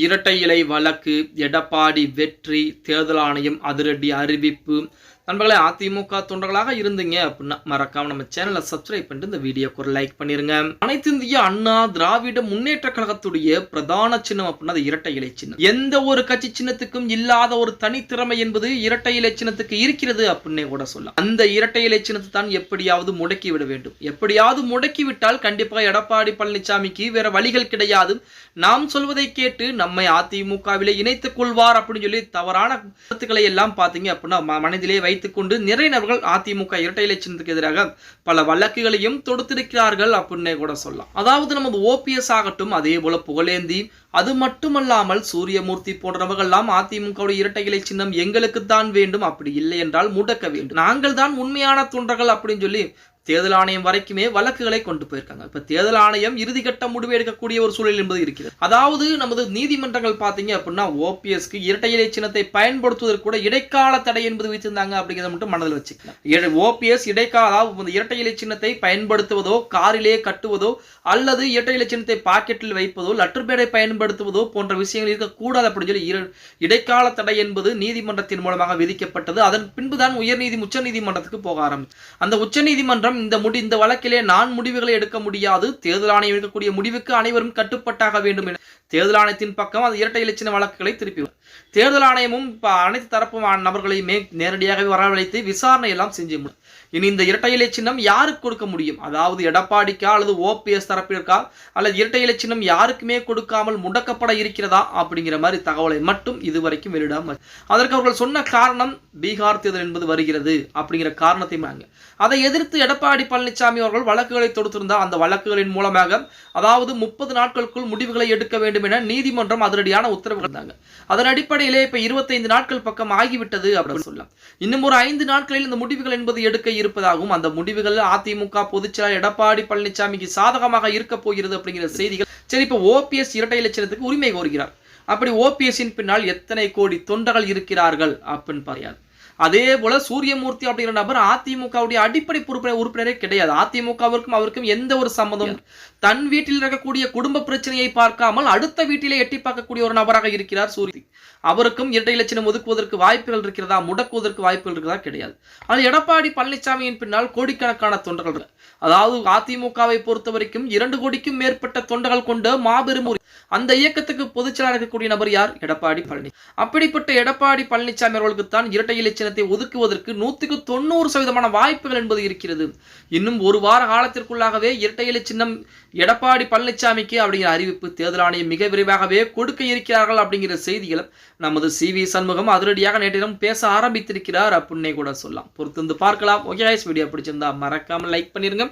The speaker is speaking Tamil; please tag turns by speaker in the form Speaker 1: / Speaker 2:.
Speaker 1: இரட்டை இலை வழக்கு, எடப்பாடி வெற்றி, தேர்தல் ஆணையம் அதிரடி அறிவிப்பு. நண்பர்களே, அதிமுக தொண்டர்களாக இருந்தீங்க அப்படின்னா மறக்காம நம்ம சேனலை சப்ஸ்கிரைப் பண்ணிட்டு இந்த வீடியோக்கு ஒரு லைக் பண்ணிருங்க. அனைத்து இந்திய அண்ணா திராவிட முன்னேற்ற கழகத்துடைய பிரதான சின்னம் அப்படின்னா அது இரட்டை இலை சின்னம். எந்த ஒரு கட்சி சின்னத்துக்கும் இல்லாத ஒரு தனித்திறமை என்பது இரட்டை இலை சின்னத்துக்கு இருக்கிறது அப்படின்னே கூட சொல்லலாம். அந்த இரட்டை இலை சின்னத்தை தான் எப்படியாவது முடக்கி விட வேண்டும். எப்படியாவது முடக்கி விட்டால் கண்டிப்பாக எடப்பாடி பழனிசாமிக்கு வேற வழிகள் கிடையாது. நாம் சொல்வதை கேட்டு நம்மை அதிமுகவிலே இணைத்துக் கொள்வார் அப்படின்னு சொல்லி தவறான கருத்துக்களை எல்லாம் பார்த்தீங்க அப்படின்னா மனதிலே வைத்துக்கொண்டு நிறைய நபர்கள் அதிமுக இரட்டை இலை சின்னத்துக்கு எதிராக பல வழக்குகளையும் தொடுத்திருக்கிறார்கள் அப்படின்னே கூட சொல்லலாம். அதாவது நமது ஓபிஎஸ் ஆகட்டும், அதே போல புகழேந்தி, அது மட்டுமல்லாமல் சூரியமூர்த்தி போன்ற நபர்கள்லாம் அதிமுக இரட்டை இலை சின்னம் எங்களுக்கு தான் வேண்டும், அப்படி இல்லை என்றால் முடக்க வேண்டும், நாங்கள் தான் உண்மையான தொண்டர்கள் அப்படின்னு சொல்லி தேர்தல் ஆணையம் வரைக்குமே வழக்குகளை கொண்டு போயிருக்காங்க. இப்ப தேர்தல் ஆணையம் இறுதிக்கட்ட முடிவு எடுக்கக்கூடிய ஒரு சூழல் என்பது இருக்கிறது. அதாவது நமது நீதிமன்றங்கள் பாத்தீங்க அப்படின்னா ஓபிஎஸ்க்கு இரட்டை இலை சின்னத்தை பயன்படுத்துவதற்கு கூட இடைக்கால தடை என்பது வைத்திருந்தாங்க அப்படிங்கிறத மட்டும் மனதில் வச்சுக்கலாம். ஓபிஎஸ் இடைக்கால, அதாவது இரட்டை இலை சின்னத்தை பயன்படுத்துவதோ, காரிலே கட்டுவதோ, அல்லது இரட்டை இலை சின்னத்தை பாக்கெட்டில் வைப்பதோ, லெட்டர் பேடை பயன்படுத்துவதோ போன்ற விஷயங்கள் இருக்கக்கூடாது அப்படின்னு சொல்லி இடைக்கால தடை என்பது நீதிமன்றத்தின் மூலமாக விதிக்கப்பட்டது. அதன் பின்புதான் உச்ச நீதிமன்றத்துக்கு போக ஆரம்பிச்சு. அந்த உச்ச நீதிமன்றம் இந்த வழக்கிலே நான் முடிவுகளை எடுக்க முடியாது, தேர்தல் ஆணையம் எடுக்கக்கூடிய முடிவுக்கு அனைவரும் கட்டுப்பட்டாக வேண்டும் என தேர்தல் ஆணையத்தின் பக்கம் அது இரட்டை இலை சின்ன வழக்குகளை திருப்பி தேர்தல் ஆணையமும் அனைத்து தரப்பு நபர்களையுமே நேரடியாக வரவழைத்து விசாரணை எல்லாம் செஞ்சு முடியும். இனி இந்த இரட்டை இலை சின்னம் யாருக்கு கொடுக்க முடியும், அதாவது எடப்பாடிக்கா அல்லது ஓபிஎஸ் தரப்பிற்கா அல்லது இரட்டை இலை சின்னம் யாருக்குமே கொடுக்காமல் முடக்கப்பட இருக்கிறதா அப்படிங்கிற மாதிரி தகவலை மட்டும் இதுவரைக்கும் வெளியிடாமல், அதற்கு அவர்கள் சொன்ன காரணம் பீகார் தேர்தல் என்பது வருகிறது அப்படிங்கிற காரணத்தை அதை எதிர்த்து எடப்பாடி பழனிசாமி அவர்கள் வழக்குகளை தொடுத்திருந்தார். அந்த வழக்குகளின் மூலமாக அதாவது 30 நாட்களுக்குள் முடிவுகளை எடுக்க வேண்டும் என நீதிமன்றம் அதிரடியான உத்தரவு இருந்தாங்க. அதன் அடிப்படையிலே இப்ப 25 நாட்கள் பக்கம் ஆகிவிட்டது அப்படின்னு சொல்லலாம். இன்னும் ஒரு 5 நாட்களில் இந்த முடிவுகள் என்பது எடுக்க இருப்பதாகவும், அந்த முடிவுகள் அதிமுக பொதுச் செயலாளர் எடப்பாடி பழனிசாமிக்கு சாதகமாக இருக்க போகிறது அப்படிங்கிற செய்திகள். சரி, இப்ப ஓபிஎஸ் இரட்டை இலை சின்னத்துக்கு உரிமை கோருகிறார். அப்படி ஓபிஎஸ்ஸின் பின்னால் எத்தனை கோடி தொண்டர்கள் இருக்கிறார்கள் அப்படின்னு பாருங்க. அதே போல சூரியமூர்த்தி அப்படிங்கிற நபர் அதிமுகவுடைய அடிப்படை உறுப்பினரே கிடையாது. அதிமுகவிற்கும் அவருக்கும் எந்த ஒரு சம்மதம், தன் வீட்டில் இருக்கக்கூடிய குடும்ப பிரச்சனையை பார்க்காமல் அடுத்த வீட்டிலே எட்டி பார்க்கக்கூடிய ஒரு நபராக இருக்கிறார் சூரிய. அவருக்கும் இரட்டை இலை சின்னம் ஒதுக்குவதற்கு வாய்ப்புகள் இருக்கிறதா, முடக்குவதற்கு வாய்ப்புகள் இருக்கிறதா? கிடையாது. ஆனால் எடப்பாடி பழனிசாமியின் பின்னால் கோடிக்கணக்கான தொண்டர்கள், அதாவது அதிமுகவை பொறுத்த வரைக்கும் 2 கோடிக்கும் மேற்பட்ட தொண்டர்கள் கொண்ட மாபெரும் அந்த இயக்கத்துக்கு பொதுச் செயலாளர் இருக்கக்கூடிய நபர் யார்? எடப்பாடி பழனிசாமி. அப்படிப்பட்ட எடப்பாடி பழனிசாமி அவர்களுக்கு தான் இரட்டை இலை சின்னத்தை ஒதுக்குவதற்கு 100% வாய்ப்புகள் என்பது இருக்கிறது. இன்னும் ஒரு வார காலத்திற்குள்ளாகவே இரட்டை இலை சின்னம் எடப்பாடி பழனிசாமிக்கு அப்படிங்கிற அறிவிப்பு தேர்தல் ஆணையம் மிக விரைவாகவே கொடுக்க இருக்கிறார்கள் அப்படிங்கிற செய்திகளை நமது CV சண்முகம் அதிரடியாக நேற்றிடம் பேச ஆரம்பித்திருக்கிறார் அப்படின்னே கூட சொல்லலாம். பொறுத்து பார்க்கலாம். ஓகே, வீடியோ பிடிச்சிருந்தா மறக்காம லைக் பண்ணிருங்க.